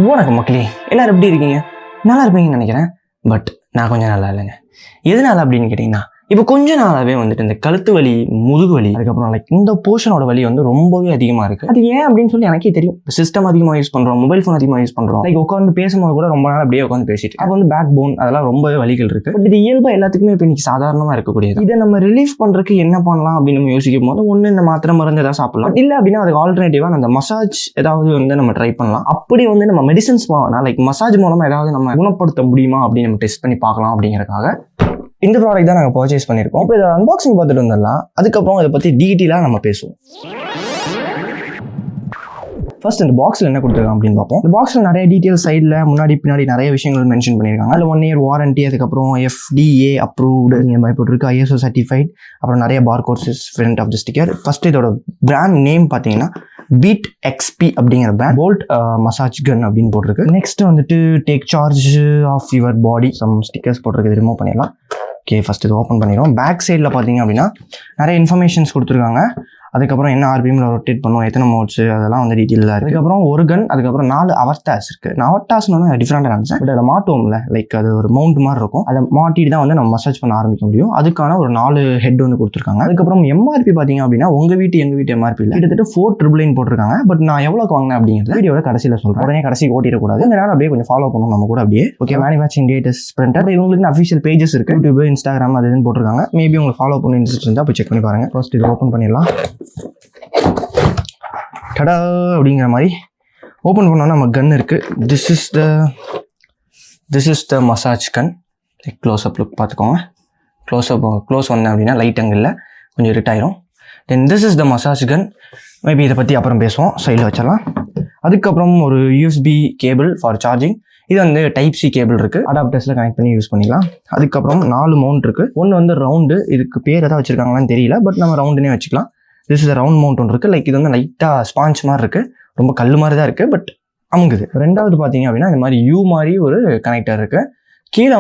வணக்கம் மக்களே, எல்லாரும் எப்படி இருக்கீங்க? நல்லா இருப்பீங்கன்னு நினைக்கிறேன். பட் நான் கொஞ்சம் நல்லா இல்லைங்க. எதனால அப்படின்னு கேட்டிங்கன்னா, இப்போ கொஞ்ச நாளாகவே வந்துட்டு இந்த கழுத்து வலி, முதுகு வலி, அதுக்கப்புறம் இந்த போர்ஷனோட வலி வந்து ரொம்பவே அதிகமாக இருக்குது. அது ஏன் அப்படின்னு சொல்லி எனக்கே தெரியும். சிஸ்டம் அதிகமாக யூஸ் பண்ணுறோம், மொபைல் ஃபோன் அதிகமாக யூஸ் பண்ணுறோம். உட்காந்து பேசும்போது கூட ரொம்ப நாள் அப்படியே உட்காந்து பேசிட்டு அப்போ பேக் போன் அதெல்லாம் ரொம்பவே வலிகள் இருக்குது. பட் இது இயல்பாக எல்லாத்துக்குமே இப்போ இன்னைக்கு சாதாரணமாக இருக்கக்கூடியது. இதை நம்ம ரிலீஃப் பண்ணுறதுக்கு என்ன பண்ணலாம் அப்படின்னு நம்ம யோசிக்கும் போது, ஒன்று இந்த மாத்திரை மருந்து ஏதாவது சாப்பிடலாம், இல்லை அப்படின்னா அதுக்கு ஆல்டர்னேட்டிவாக அந்த மசாஜ் ஏதாவது நம்ம ட்ரை பண்ணலாம். அப்படி நம்ம மெடிசன்ஸ் போகலாம், மசாஜ் மூலமாக ஏதாவது நம்ம குணப்படுத்த முடியுமா அப்படின்னு நம்ம டெஸ்ட் பண்ணி பார்க்கலாம். அப்படிங்கிறதுக்காக இந்த ப்ராடக்ட் தான் நாங்கள் பர்ச்சேஸ் பண்ணியிருக்கோம். இப்போ இதை அன்பாக்சிங் பார்த்துட்டு வந்துடலாம். அதுக்கப்புறம் இதை பற்றி டீட்டெயிலாக நம்ம பேசுவோம். ஃபர்ஸ்ட் இந்த பாக்ஸில் என்ன கொடுத்துருக்காங்க அப்படின்னு பார்ப்போம். இந்த பாக்ஸில் நிறைய டீட்டெயில் சைடில் முன்னாடி பின்னாடி நிறைய விஷயங்கள் மென்ஷன் பண்ணியிருக்காங்க. அதில் 1 year வாரண்டி, அதுக்கப்புறம் FDA அப்ரூவ்டு நீங்கள் போட்டிருக்கு, ISO சர்டிஃபைட், அப்புறம் நிறைய barcodes front of the sticker. First இதோட பிராண்ட் நேம் பார்த்தீங்கன்னா பீட் XP அப்படிங்கிற பிராண்ட். போல்ட் மசாஜ் கன் அப்படின்னு போட்டிருக்கு. Next take charge of your body, some stickers போட்டிருக்கு. இது ரிமூவ் பண்ணிடலாம். ஓகே, ஃபஸ்ட் இது ஓப்பன் பண்ணிடுவோம். பேக் சைடில் பார்த்தீங்க அப்படின்னா நிறைய இன்ஃபர்மேஷன்ஸ் கொடுத்துருக்காங்க. அதுக்கப்புறம் என்ன RPMல ரொட்டேட் பண்ணுவோம், எத்தனை மோட்ஸ், அதெல்லாம் டீட்டெயிலாக இருக்குது. அதுக்கப்புறம் ஒரு கன், அதுக்கப்புறம் 4 அவர்டாஸ் இருக்குது. நான் அவர்டாஸ்னு டிஃப்ரெண்டாக நினச்சேன். பட் அதை மாட்டுவோம்ல, அது ஒரு மவுண்ட் மாதிரி இருக்கும். அதை மாட்டிட்டு தான் நம்ம மசாஜ் பண்ண ஆரம்பிக்க முடியும். அதுக்கான ஒரு 4 ஹெட் கொடுத்துருக்காங்க. அதுக்கப்புறம் MRP பார்த்தீங்க அப்படின்னா உங்கள் வீட்டு எங்கள் வீட்டு MRP இல்லை, கிட்டத்தட்ட 4,999 போட்டிருக்காங்க. பட் நான் எவ்வளோக்கு வாங்கினேன் அப்படிங்கிறது வீடியோட கடைசியில் சொல்கிறேன். உடனே கடைசி ஓட்டிடக்கூடாது, அதனால அப்படியே கொஞ்சம் ஃபாலோ பண்ணணும் நம்ம கூட அப்படியே. Okay, manufacturing date is printed. இவங்களுக்கு அஃபிஷியல் பேஜஸ் இருக்குது, யூடியூப், Instagram அது இதுன்னு போட்டிருக்காங்க. மேபி உங்களுக்கு ஃபாலோ பண்ணி இன்ட்ரெஸ்ட் இருந்தால் போய் செக் பண்ணி பாருங்கள். ஃபர்ஸ்ட் இது ஓப்பன் பண்ணிடலாம். கடா அப்படிங்கிற மாதிரி ஓப்பன் பண்ணோன்னா நம்ம கன் இருக்குது. This is the massage gun. Close up look பார்த்துக்கோங்க. க்ளோஸ் வந்தேன் அப்படின்னா லைட் அங்கில் கொஞ்சம் இருட்டாயிரும். Then this is the massage gun. Maybe இதை பற்றி அப்புறம் பேசுவோம், சைடில் வச்சிடலாம். அதுக்கப்புறம் ஒரு USB கேபிள் ஃபார் சார்ஜிங். இது டைப் C கேபிள் இருக்குது, அடாப்டர்ஸில் கனெக்ட் பண்ணி யூஸ் பண்ணிக்கலாம். அதுக்கப்புறம் 4 மவுண்ட் இருக்குது. ஒன்று ரவுண்டு, இதுக்கு பேர் எதாவது வச்சுருக்காங்களான்னு தெரியல, பட் நம்ம ரவுண்டுனே வச்சுக்கலாம். திஸ் இஸ் ரவுண்ட் மவுண்ட் ஒன்று இருக்குது. இது லைட்டாக ஸ்பாஞ்ச் மாதிரி இருக்குது, ரொம்ப கல் மாதிரி தான் இருக்குது, பட் அமுங்குது. ரெண்டாவது பார்த்தீங்க அப்படின்னா இந்த மாதிரி மாதிரி ஒரு கனெக்டர் இருக்குது. கீழே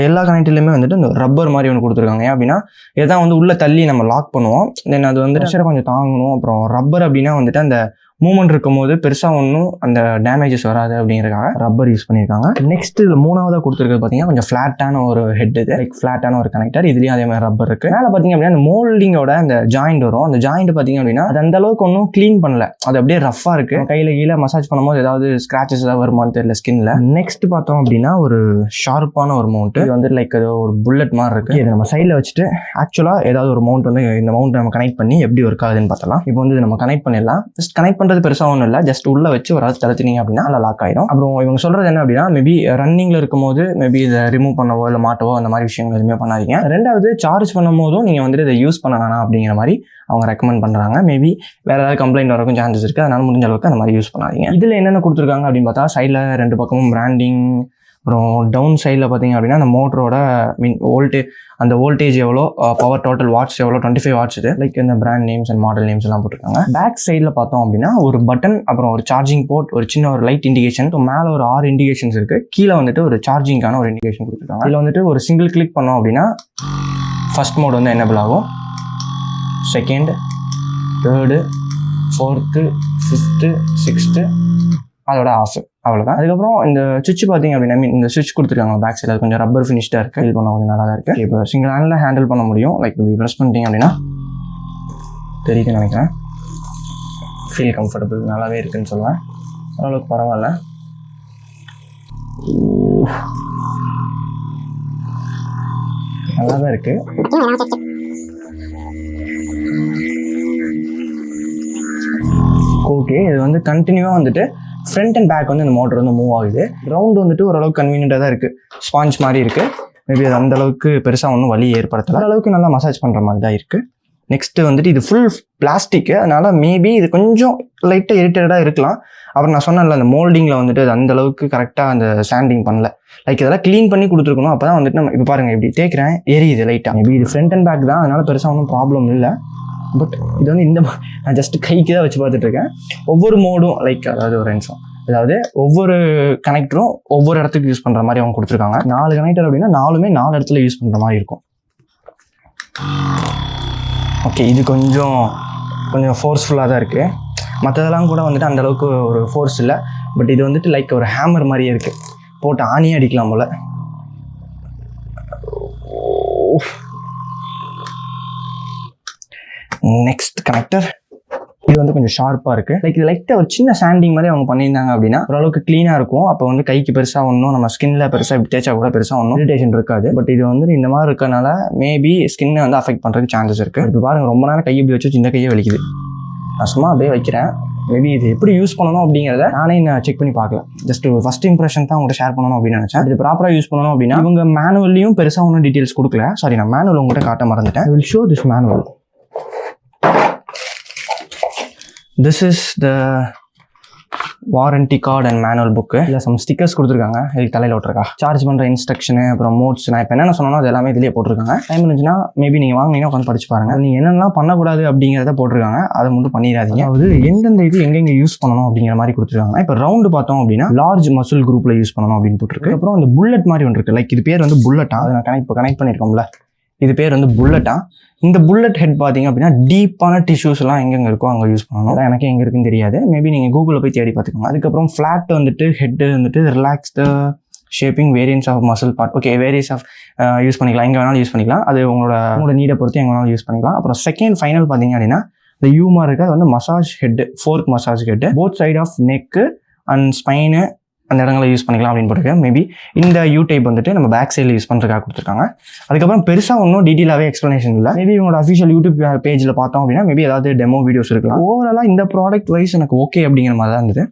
எல்லா கனெக்டர்லையுமே இந்த ரப்பர் மாதிரி ஒன்று கொடுத்துருக்காங்க. ஏன் அப்படின்னா இதான் உள்ள தள்ளி நம்ம லாக் பண்ணுவோம். தென் அது கொஞ்சம் தாங்கணும். அப்புறம் ரப்பர் அப்படின்னா அந்த மூவ்மெண்ட் இருக்கும் போது பெருசாக ஒன்றும் அந்த டேமேஜஸ் வராது அப்படிங்கிறதுக்காக ரப்பர் யூஸ் பண்ணியிருக்காங்க. நெக்ஸ்ட் இதில் 3ஆவதாக கொடுத்துருக்கிறது பார்த்தீங்கன்னா கொஞ்சம் ஃப்ளாட்டான ஒரு ஹெட், இது ஃப்ளாட்டான ஒரு கனெக்டர். இதுலேயும் அதே மாதிரி ரப்பர் இருக்குது. மேலே பார்த்தீங்க அப்படின்னா அந்த மோல்டிங்கோட அந்த ஜாயிண்ட் வரும். அந்த ஜாயிண்ட் பார்த்தீங்க அப்படின்னா அது அந்த அளவுக்கு ஒன்றும் க்ளீன் பண்ணல, அது அப்படியே ரஃபாக இருக்குது. கையில் கீழே மசாஜ் பண்ணும்போது ஏதாவது ஸ்க்ராச்சஸ் ஏதாவது வருமானு தெரியல ஸ்கின்ல. நெக்ஸ்ட் பார்த்தோம் அப்படின்னா ஒரு ஷார்ப்பான ஒரு மவுண்ட். இது அது ஒரு புல்லட் மாதிரி இருக்குது. இதை நம்ம சைடில் வச்சுட்டு ஆக்சுவலாக ஏதாவது ஒரு மவுண்ட் இந்த மவுண்ட் நம்ம கனெக்ட் பண்ணி எப்படி ஒர்க் ஆகுதுன்னு பார்த்தலாம். இப்போ இது நம்ம கனெக்ட் பண்ணிடலாம். ஜஸ்ட் கனெக்ட் பெருசாக ஒன்றும் இல்லை, ஜஸ்ட் உள்ள வச்சு ஒரு தடுத்துனீங்க அப்படின்னா நல்லா லாக் ஆயிடும். அப்புறம் இவங்க சொல்றது என்ன அப்படின்னா மேபி ரன்னிங்ல இருக்கும் போது மேபி இதை ரிமூவ் பண்ணவோ இல்லை மாட்டவோ அந்த மாதிரி விஷயங்கள் எதுவுமே பண்ணாதீங்க. ரெண்டாவது சார்ஜ் பண்ணும் போதும் நீங்கள் இதை யூஸ் பண்ண வேணாம் அப்படிங்கிற மாதிரி அவங்க ரெக்கமெண்ட் பண்ணுறாங்க. மேபி வேறு ஏதாவது கம்ப்ளைண்ட் வரக்கும் சான்சஸ் இருக்குது, அதனால முடிஞ்ச அளவுக்கு அந்த மாதிரி யூஸ் பண்ணாதீங்க. இதில் என்னென்ன கொடுத்துருக்காங்க அப்படின்னு பார்த்தா சைடில் 2 பக்கமும் பிராண்டிங். அப்புறம் டவுன் சைடில் பார்த்தீங்க அப்படின்னா அந்த மோட்டரோட அந்த வோல்டேஜ் எவ்வளோ, பவர் டோட்டல் வாட்ஸ் எவ்வளோ, 25 வாட்ஸ் இது. இந்த brand names and model names எல்லாம் போட்டிருக்காங்க. பேக் சைடில் பார்த்தோம் அப்படின்னா ஒரு பட்டன், அப்புறம் ஒரு சார்ஜிங் போர்ட், ஒரு சின்ன ஒரு லைட் இண்டிகேஷன். மேலே ஒரு 6 இண்டிகேஷன்ஸ் இருக்குது. கீழே ஒரு சார்ஜிங்கான ஒரு இண்டிகேஷன் கொடுத்துருக்காங்க. இதில் ஒரு சிங்கிள் கிளிக் பண்ணோம் அப்படின்னா ஃபர்ஸ்ட் மோட் எனேபிள் ஆகும். Second, third, 4th, 5th, 6th, அதோட ஆஃப், அவ்வளோதான். அதுக்கப்புறம் இந்த சுவிட்ச் பார்த்தீங்க அப்படின்னா இந்த சுவிட்ச் கொடுத்துருக்காங்க பேக் சைடில் கொஞ்சம் ரப்பர் ஃபினிஷ்டாக இருக்குது. ஃபீல் பண்ண கொஞ்சம் நல்லா தான் இருக்குது. இப்போ சிங்கிள் ஹேண்டில் ஹேண்டில் பண்ண முடியும். இப்படி ப்ரெஸ் பண்ணிட்டீங்க அப்படின்னா தெரியுதுன்னு நினைக்கிறேன். ஃபீல் கம்ஃபர்டபுள், நல்லாவே இருக்குன்னு சொல்லுவேன். ஓரளவுக்கு பரவாயில்ல. நல்லா தான் இருக்குது. ஓகே, இது கண்டினியூவாக ஃப்ரண்ட் அண்ட் பேக் இந்த மோட்டர் மூவ் ஆகுது. ரவுண்டு ஓரளவுக்கு கன்வீனியன்ட்டாக தான் இருக்குது. ஸ்பாஞ்ச் மாதிரி இருக்குது. மேபி அது அந்த அளவுக்கு பெருசாக ஒன்றும் வலி ஏற்படுத்தலை. அளவுக்கு நல்லா மசாஜ் பண்ணுற மாதிரி தான் இருக்குது. நெக்ஸ்ட்டு இது ஃபுல் பிளாஸ்டிக்கு, அதனால் மேபி இது கொஞ்சம் லைட்டாக இரிட்டேட்டடாக இருக்கலாம். அப்புறம் நான் சொன்னேன்ல அந்த மோல்டிங்கில் அது அந்த அளவுக்கு கரெக்டாக அந்த சாண்டிங் பண்ணல. இதெல்லாம் க்ளீன் பண்ணி கொடுத்துருக்கணும். அப்போ தான் நம்ம இப்போ பாருங்கள் இப்படி தேய்க்கிறேன், எரியுது லைட்டாக. மேபி இது ஃப்ரண்ட் அண்ட் பேக் தான், அதனால் பெருசாக ஒன்றும் ப்ராப்ளம் இல்லை. பட் இது இந்த நான் ஜஸ்ட் கைக்கு தான் வச்சு பார்த்துட்ருக்கேன். ஒவ்வொரு மோடும் அதாவது ஒரு நிமிஷம், அதாவது ஒவ்வொரு கனெக்டரும் ஒவ்வொரு இடத்துக்கு யூஸ் பண்ணுற மாதிரி அவங்க கொடுத்துருக்காங்க. 4 கனெக்டர் அப்படின்னா 4மே 4 இடத்துல யூஸ் பண்ணுற மாதிரி இருக்கும். ஓகே, இது கொஞ்சம் ஃபோர்ஸ்ஃபுல்லாக தான் இருக்குது. மற்றதெல்லாம் கூட வந்துட்டு அந்தளவுக்கு ஒரு ஃபோர்ஸ் இல்லை. பட் இது வந்துட்டு லைக் ஒரு ஹேமர் மாதிரியே இருக்குது, போட்டு ஆணியே அடிக்கலாம் போல். நெக்ஸ்ட் கனெக்டர், இது வந்து கொஞ்சம் ஷார்ப்பாக இருக்குது. லைக் இது லைட்டாக ஒரு சின்ன சாண்டிங் மாதிரி அவங்க பண்ணியிருந்தாங்க அப்படின்னா ஓரளவுக்கு க்ளீனாக இருக்கும். அப்போ வந்து கைக்கு பெருசாக ஒன்றும் நம்ம ஸ்கின்ல பெருசாக இப்படி தேய்ச்சா கூட பெருசாக ஒன்றும் இரிட்டேஷன் இருக்காது. பட் இது வந்து இந்த மாதிரி இருக்கனால மேபி ஸ்கின்னை வந்து அஃபெக்ட் பண்ணுறதுக்கு சான்சஸ் இருக்குது. இப்போ பாருங்கள், ரொம்ப நேரம் கையை இப்படி வச்சு இந்த கையை வலிக்குது. நான் சும்மா அப்படியே வைக்கிறேன். மேபி இது எப்படி யூஸ் பண்ணணும் அப்படிங்கிறத நானே நான் செக் பண்ணி பார்க்கல. ஜஸ்ட் ஒரு ஃபஸ்ட் இம்ப்ரெஷன் தான் உங்கள்கிட்ட ஷேர் பண்ணணும் அப்படின்னு நினச்சேன். இது ப்ராப்பராக யூஸ் பண்ணணும் அப்படின்னா இவங்க மேனுவல்லையும் பெருசாக ஒன்றும் டீட்டெயில்ஸ் கொடுக்கல. சாரி, நான் மேனுவல் உங்கள்கிட்ட காட்ட மறந்துட்டேன். Will show this manual. This is the warranty card and manual book. இல்லை சம் ஸ்டிக்கர்ஸ் கொடுத்துருக்காங்க, இதுக்கு தலையில் விட்டுருக்கா. சார்ஜ் பண்ணுற இன்ஸ்ட்ரக்ஷனு, அப்புறம் மோட்ஸ், நான் இப்போ என்னென்ன சொன்னோம் அது எல்லாமே இதிலே போட்டிருக்காங்க. டைம் இருந்துச்சுன்னா மேபி நீங்கள் வாங்கினீங்கன்னா உட்காந்து படிச்சு பாருங்கள். நீங்கள் என்னென்னலாம் பண்ணக்கூடாது அப்படிங்கிறத போட்டிருக்காங்க, அதை மட்டும் பண்ணிடாதீங்க. அதாவது எந்தெந்த இது எங்கெங்கே யூஸ் பண்ணணும் அப்படிங்கிற மாதிரி கொடுத்துருக்காங்க. இப்போ ரவுண்டு பார்த்தோம் அப்படின்னா லார்ஜ் மசில் குரூப்பில் யூஸ் பண்ணணும் அப்படின்னு போட்டிருக்கு. அப்புறம் அந்த புல்லட் மாதிரி ஒன்று இருக்குது. லைக் இது பேர் வந்து புல்லட்டா, அதை நான் கனெக்ட் பண்ணியிருக்கோம்ல, இது பேர் வந்து புல்லட்டா. இந்த புல்லட் ஹெட் பார்த்தீங்க அப்படின்னா டீப்பான டிஷ்யூஸ்லாம் எங்கெங்கே இருக்கோ அங்கே யூஸ் பண்ணணும். எனக்கு எங்கே இருக்குன்னு தெரியாது, மேபி நீங்கள் கூகுளில் போய் தேடி பார்த்துக்கோங்க. அதுக்கப்புறம் ஃப்ளாட் வந்துட்டு ஹெட்டு வந்துட்டு relaxed shaping variance of muscle part. Okay, variance of use பண்ணிக்கலாம், எங்கே வேணாலும் யூஸ் பண்ணிக்கலாம். அது உங்களோட நீடை பொறுத்து எங்கே வேணாலும் யூஸ் பண்ணிக்கலாம். அப்புறம் செகண்ட் ஃபைனல் பார்த்தீங்க அப்படின்னா இந்த யூமா இருக்குது, அது வந்து massage head, fork massage head, both side of neck and spine அந்த இடங்களை யூஸ் பண்ணிக்கலாம் அப்படின்னு போட்டிருக்கேன். மேபி இந்த யூ டைப் வந்துட்டு நம்ம பேக் சைடில் யூஸ் பண்ணுறதுக்காக கொடுத்துருக்காங்க. அதுக்கப்புறம் பெருசாக ஒன்றும் டீட்டெயிலாகவே எக்ஸ்ப்ளனேஷன் இல்லை. மேபி உங்களோட அஃபிஷியல் யூடியூப் பேஜில் பார்த்தோம் அப்படின்னா மேபி ஏதாவது டெமோ வீடியோஸ் இருக்கலாம். ஓவராலாக இந்த ப்ராடக்ட் வைஸ் எனக்கு ஓகே அப்படிங்கிற மாதிரி தான் இருந்தது.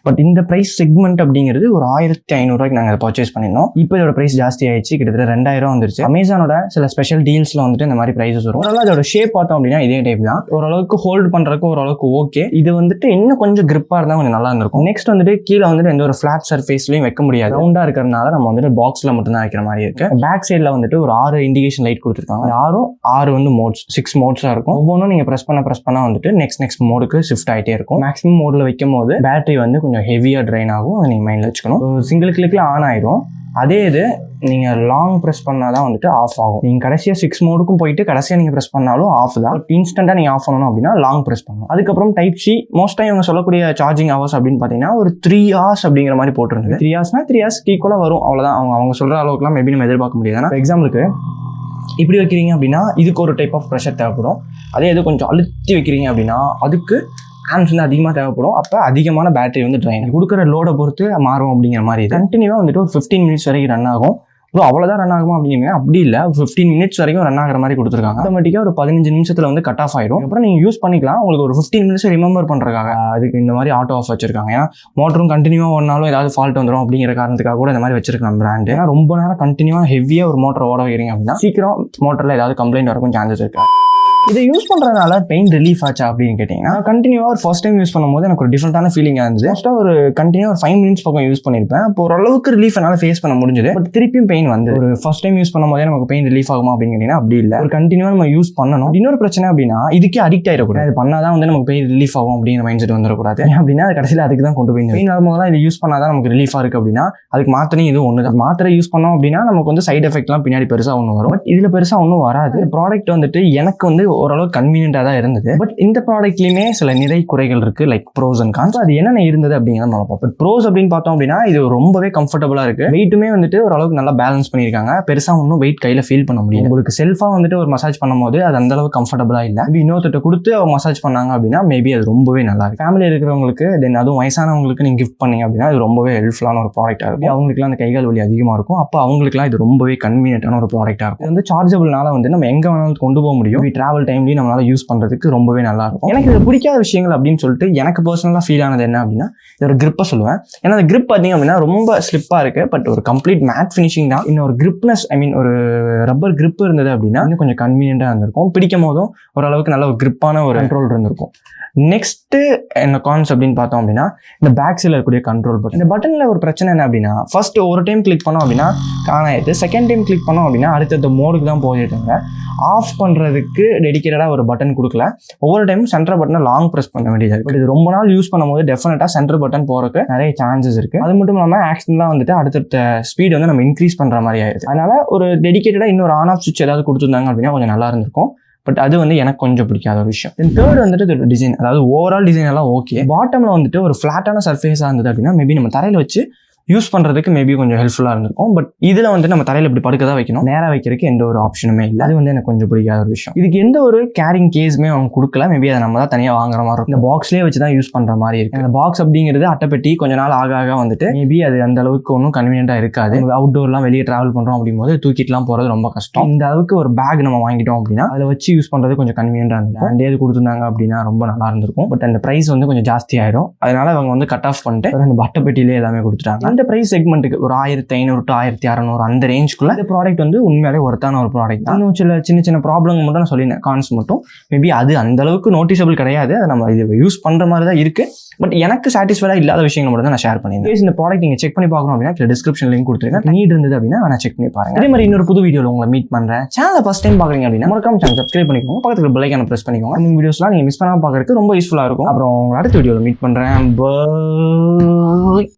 பட் இந்த ப்ரைஸ் செக்மெண்ட் அப்படிங்கிறது ஒரு 1500 நாங்கள் அதை பர்ச்சேஸ் பண்ணியிருந்தோம். இப்போ இதோட ப்ரைஸ் ஜாஸ்தி ஆயிடுச்சு, கிட்டத்தட்ட 2000 வந்துருச்சு. அமேசானோட சில ஸ்பெஷல் டீல்ஸில் வந்துட்டு இந்த மாதிரி ப்ரைஸஸ் வரும். ஓரளவு அதோட ஷேப் பார்த்தோம் அப்படின்னா இதே டைப் தான், ஓரளவுக்கு ஹோல்டு பண்ணுறதுக்கு ஓரளவுக்கு ஓகே. இது வந்துட்டு இன்னும் கொஞ்சம் கிரிப்பாக இருந்தால் கொஞ்சம் நல்லா இருந்திருக்கும். நெக்ஸ்ட் வந்துட்டு கீழே வந்துட்டு எந்த ஒரு ஃபிளாட் சர்ஃபேஸ்லையும் வைக்க முடியாது, ரவுண்டா இருக்கிறதுனால நம்ம வந்துட்டு பாக்ஸ்ல மட்டும் தான் வைக்கிற மாதிரி இருக்கு. பேக் சைட்ல வந்துட்டு ஒரு 6 இண்டிகேஷன் லைட் கொடுத்துருக்காங்க. 6 வந்து மோட்ஸ், 6 மோட்ஸா இருக்கும். ஒவ்வொன்றும் நீங்க பிரஸ் பண்ண வந்துட்டு நெக்ஸ்ட் மோடுக்கு ஷிஃப்ட் ஆகிட்டே இருக்கும். மேக்ஸிமம் மோட்ல வைக்கும் போது பேட்டரி வந்து கொஞ்சம் ஹெவியா ட்ரைன் ஆகும், அதை நீங்க மைண்ட்ல வச்சுக்கணும். சிங்கிள் கிளிக்ல ஆன் ஆயிடும். அதே இது நீங்கள் லாங் ப்ரெஸ் பண்ணால் தான் வந்துட்டு ஆஃப் ஆகும். நீங்கள் கடைசியாக 6 மோடுக்கும் போயிட்டு கடைசியாக நீங்கள் ப்ரெஸ் பண்ணாலும் ஆஃப் தான். இன்ஸ்டண்ட்டாக நீங்கள் ஆஃப் பண்ணணும் அப்படின்னா லாங் ப்ரெஸ் பண்ணணும். அதுக்கப்புறம் டைப் சி, மோஸ்ட்டாக இவங்க சொல்லக்கூடிய சார்ஜிங் ஹவர்ஸ் அப்படின்னு பார்த்தீங்கன்னா ஒரு 3 hours அப்படிங்கிற மாதிரி போட்டிருந்தது. 3 hours 3 hours ஈக்குவலாக வரும், அவ்வளோதான். அவங்க சொல்கிற அளவுக்குலாம் மேபி நம்ம எதிர்பார்க்க முடியாது. ஆனால் எக்ஸாம்பிளுக்கு இப்படி வைக்கிறீங்க அப்படின்னா இதுக்கு ஒரு டைப் ஆஃப் ப்ரெஷர் தேவைப்படும். அதே இது கொஞ்சம் அழுத்தி வைக்கிறீங்க அப்படின்னா அதுக்கு ஆம்ஸ் வந்து அதிகமாக தேவைப்படும். அப்போ அதிகமான பேட்டரி வந்து ட்ரைன் கொடுக்குற லோடை பொறுத்து மாறும் அப்படிங்கிற மாதிரி. கண்டினியூவாக வந்துட்டு ஒரு 15 minutes வரைக்கும் ரன் ஆகும். ப்ரோ அவ்வளோதான் ரன் ஆகுமா அப்படிங்கன்னா அப்படி இல்லை, 15 minutes வரைக்கும் ரன் ஆகிற மாதிரி கொடுத்துருக்காங்க. ஆட்டோமேட்டிக்காக ஒரு 15 நிமிஷத்தில் வந்து கட் ஆஃப் ஆயிடும். அப்புறம் நீங்கள் யூஸ் பண்ணிக்கலாம். உங்களுக்கு ஒரு 15 minutes ரிமெம்பர் பண்ணுறதுக்காக அதுக்கு இந்த மாதிரி ஆட்டோ ஆஃப் வச்சிருக்காங்க. ஏன்னா மோட்டரும் கண்டினியூவாக ஓடினாலும் ஏதாவது ஃபால்ட் வந்துடும் அப்படிங்கிற காரணத்துக்காக கூட இந்த மாதிரி வச்சிருக்கலாம் பிராண்டு. ஏன்னா ரொம்ப நேரம் கண்டினியூவாக ஹெவியாக ஒரு மோட்டர் ஓட வைக்கிறீங்க அப்படின்னா சீக்கிரம் மோட்டரில் ஏதாவது கம்ப்ளைண்ட் வரக்கும் சான்சஸ் இருக்கு. இதை யூஸ் பண்ணுறதுனால பெயின் ரிலீஃப் ஆச்சா அப்படின்னு கேட்டிங்கன்னா கண்டினியூவாக ஒரு ஃபர்ஸ்ட் டைம் யூஸ் பண்ணும்போது எனக்கு ஒரு டிஃப்ரெண்டான ஃபீலிங்காக இருந்தது. ஃபஸ்ட்டாக ஒரு கண்டினியூ ஒரு 5 minutes பக்கம் யூஸ் பண்ணியிருப்பேன். அப்போ ஓரளவுக்கு ரிலீஃப் என்னால் ஃபேஸ் பண்ண முடிஞ்சது. பட் திருப்பியும் பெயின் வந்து ஒரு ஃபர்ஸ்ட் டைம் யூஸ் பண்ணும்போதே நமக்கு பெயின் ரிலீஃப் ஆகுமா அப்படின்னு கேட்டிங்கன்னா அப்படி இல்லை. ஒரு கண்டினியூவாக நம்ம யூஸ் பண்ணணும். இன்னொரு பிரச்சனை அப்படின்னா இதுக்கே அடிக்ட் ஆகிடக்கூடாது. இது பண்ணால் தான் வந்து நமக்கு பெயின் ரிலீஃப் ஆகும் அப்படிங்கிற மைண்ட் செட் வந்துடக்கூடாது. அப்படின்னா அது கடைசியில் அதுக்கு தான் கொண்டு போய் பெயின் வரும்போது தான் இது யூஸ் பண்ணால் தான் நமக்கு ரிலீஃபாக இருக்குது அப்படின்னா அதுக்கு மாத்திரையும் இது ஒன்று தான். மாத்திரை யூஸ் பண்ணோம் அப்படின்னா நமக்கு வந்து சைட் எஃபெக்ட்லாம் பின்னாடி பெருசாக ஒன்று வரும். பட் இதில் பெருசாக ஒன்றும் வராது. ப்ராடக்ட் வந்துட்டு எனக்கு வந்து ஓரளவுக்கு கன்வீனியன்ட்டாக தான் இருந்தது. பட் இந்த ப்ராடக்ட்லயுமே சில நிறை குறைகள் இருக்கு, லைக் ப்ரோஸ் அண்ட் கான்ஸ். அது என்னென்ன இருந்தது அப்படிங்கிறத நம்ம பார்ப்போம். பட் ப்ரோஸ் அப்படின்னு பார்த்தோம் அப்படின்னா இது ரொம்பவே கம்ஃபர்டபுளா இருக்கு. வெயிட்டுமே வந்துட்டு ஓரளவுக்கு நல்லா பேலன்ஸ் பண்ணியிருக்காங்க. பெருசா ஒன்றும் வெயிட் கையில ஃபீல் பண்ண முடியும். உங்களுக்கு செல்ஃபா வந்துட்டு ஒரு மசாஜ் பண்ணும்போது அது அந்த அளவுக்கு கம்ஃபர்டபுளா இல்லை. இன்னொருத்த கொடுத்து அவங்க மசாஜ் பண்ணாங்க அப்படின்னா மேபி அது ரொம்பவே நல்லா இருக்கு. ஃபேமிலி இருக்கிறவங்களுக்கு தென் அதுவும் வயசானவங்களுக்கு நீங்க கிஃப்ட் பண்ணீங்க அப்படின்னா இது ரொம்பவே ஹெல்ப்ஃபுல்லான ஒரு ப்ராடக்டா இருக்கும். அவங்களுக்குலாம் அந்த கைகால் வலி அதிகமா இருக்கும். அப்போ அவங்களுக்குலாம் இது ரொம்பவே கன்வீனியன்ட்டான ஒரு ப்ராடக்டா இருக்கும். இது வந்து சார்ஜபிள்னால வந்து நம்ம எங்க வேணாலும் கொண்டு போக முடியும். டிராவல் டைம்லயும் நம்மளால யூஸ் பண்றதுக்கு ரொம்பவே நல்லா இருக்கும். எனக்கு இது பிடிக்காத விஷயங்கள் அப்படின்னு சொல்லிட்டு எனக்கு பர்சனலாக ஃபீல் ஆனது என்ன அப்படின்னா இதோட கிரிப்பை சொல்லுவேன். ஏன்னா அந்த கிரிப் பார்த்தீங்க அப்படின்னா ரொம்ப ஸ்லிப்பாக இருக்கு. பட் ஒரு கம்ப்ளீட் மேட் ஃபினிஷிங் தான். இன்னும் ஒரு கிரிப்னஸ் ஒரு ரப்பர் கிரிப் இருந்தது அப்படின்னா இன்னும் கொஞ்சம் கன்வீனியன்ட்டாக இருந்திருக்கும். பிடிக்கும் போதும் ஓரளவுக்கு நல்ல ஒரு கிரிப்பான ஒரு கண்ட்ரோல் இருந்திருக்கும். நெக்ஸ்ட் என்ன கான்ஸ் அப்படின்னு பார்த்தோம் அப்படின்னா இந்த பேக் சைடில் இருக்கக்கூடிய கண்ட்ரோல் பட்டன். இந்த பட்டனில் ஒரு பிரச்சனை என்ன அப்படின்னா ஃபர்ஸ்ட் ஒரு டைம் கிளிக் பண்ணோம் அப்படின்னா காணாயிடுது. செகண்ட் டைம் கிளிக் பண்ணோம் அப்படின்னா அடுத்த மோடுக்கு தான் போயிட்டாங்க. ஆஃப் பண்ணுறதுக்கு டெடிக்கேட்டடாக ஒரு பட்டன் கொடுக்கல. ஒவ்வொரு டைமும் சென்டர் பட்டனை லாங் ப்ரெஸ் பண்ண வேண்டியது இருக்குது. பட் இது ரொம்ப நாள் யூஸ் பண்ணும்போது டெஃபினட்டாக சென்டர் பட்டன் போகிறதுக்கு நிறைய சான்சஸ் இருக்குது. அது மட்டும் இல்லாமல் ஆக்ஷன்லாம் வந்துட்டு அடுத்த ஸ்பீட் வந்து நம்ம இன்க்ரீஸ் பண்ணுற மாதிரி ஆயிடுது. அதனால ஒரு டெடிக்கேட்டடாக இன்னொரு ஆன் ஆஃப் சுவிட்ச் ஏதாவது கொடுத்துருந்தாங்க அப்படின்னா கொஞ்சம் நல்லா இருந்திருக்கும். பட் அது வந்து எனக்கு கொஞ்சம் பிடிக்காத ஒரு விஷயம். தென் தேர்ட் வந்துட்டு டிசைன், அதாவது ஓவரால் டிசைன் எல்லாம் ஓகே. பாட்டமில் வந்துட்டு ஒரு ஃப்ளாட்டான சர்ஃபேஸாக இருந்தது அப்படின்னா மேபி நம்ம தரையில் வச்சு யூஸ் பண்ணுறதுக்கு மேபி கொஞ்சம் ஹெல்ப்ஃபுல்லாக இருந்திருக்கும். பட் இதில் வந்து நம்ம தரையில் இப்படி படுக்க தான் வைக்கணும், நேராக வைக்கிறதுக்கு எந்த ஒரு ஆப்ஷனுமே இல்லை. அது வந்து எனக்கு கொஞ்சம் பிடிக்காத ஒரு விஷயம். இதுக்கு எந்த ஒரு கேரிங் கேஸுமே அவங்க கொடுக்கல. மேபி அதை நம்ம தான் தனியாக வாங்குற மாதிரி இருக்கும். இந்த பாக்ஸ்லேயே வச்சு தான் யூஸ் பண்ணுற மாதிரி இருக்குது. அந்த பாக்ஸ் அப்படிங்கிறது அட்டைப்பெட்டி கொஞ்ச நாள் ஆக வந்துட்டு மேபி அது அந்த அளவுக்கு ஒன்றும் கன்வீனியன்ட்டாக இருக்காது. அவுட்டோர்லாம் வெளியே ட்ராவல் பண்ணுறோம் அப்படிங்கும்போது தூக்கிட்டுலாம் போகிறது ரொம்ப கஷ்டம். இந்த அளவுக்கு ஒரு பேக் நம்ம வாங்கிட்டோம் அப்படின்னா அதில் வச்சு யூஸ் பண்ணுறது கொஞ்சம் கன்வீனியன்ட்டாக இருந்தது. அண்ட் ஏது கொடுத்துருந்தாங்க அப்படின்னா ரொம்ப நல்லா இருந்திருக்கும். பட் அந்த ப்ரைஸ் வந்து கொஞ்சம் ஜாஸ்தி ஆயிடும். அதனால அவங்க வந்து கட் ஆஃப் பண்ணிட்டு அந்த அட்டைப்பெட்டியிலே எல்லாமே கொடுத்துட்டாங்க. அந்த ப்ரைஸ் செக்மெண்ட்டுக்கு ஒரு 1500 to 1600 அந்த ரேஞ்சுக்குள்ள இந்த ப்ராடக்ட் வந்து உண்மையாலே ஒர்த்தான ஒரு ப்ராடக்ட் தான். இன்னும் சின்ன ப்ராப்ளம் மட்டும் நான் சொல்லியிருந்தேன், கான்ஸ் மட்டும். மேபி அது அந்த அளவுக்கு நோட்டிசபிள் கிடையாது. அதை நம்ம இது யூஸ் பண்ற மாதிரி தான் இருக்கு. பட் எனக்கு சாட்டிஸ்ஃபைடா இல்லாத விஷயங்கள் மட்டும் தான் நான் ஷேர் பண்ணியிருந்தேன். இந்த ப்ராடக்ட் நீங்க செக் பண்ணி பார்க்கணும் அப்படின்னா டிஸ்கிரிப்ஷன் லிங்க் கொடுத்துருக்கேன். நீட் இருந்தது அப்படின்னா நான் செக் பண்ணி பாருங்க. அதே மாதிரி இன்னொரு புது வீடியோவில் உங்களை மீட் பண்றேன். சேனலை ஃபர்ஸ்ட் டைம் பாக்குறீங்க அப்படின்னா மறக்காம சேனல் சப்ஸ்கிரைப் பண்ணிக்கோங்க. பக்கத்துல பெல் ஐகானை பிரஸ் பண்ணிக்கோங்க. இந்த வீடியோஸ்லாம் நீங்க மிஸ் பண்ணாம பார்க்கறதுக்கு ரொம்ப யூஸ்ஃபுல்லா இருக்கும். அப்புறம் அடுத்த வீடியோவில் மீட் பண்றேன். பை.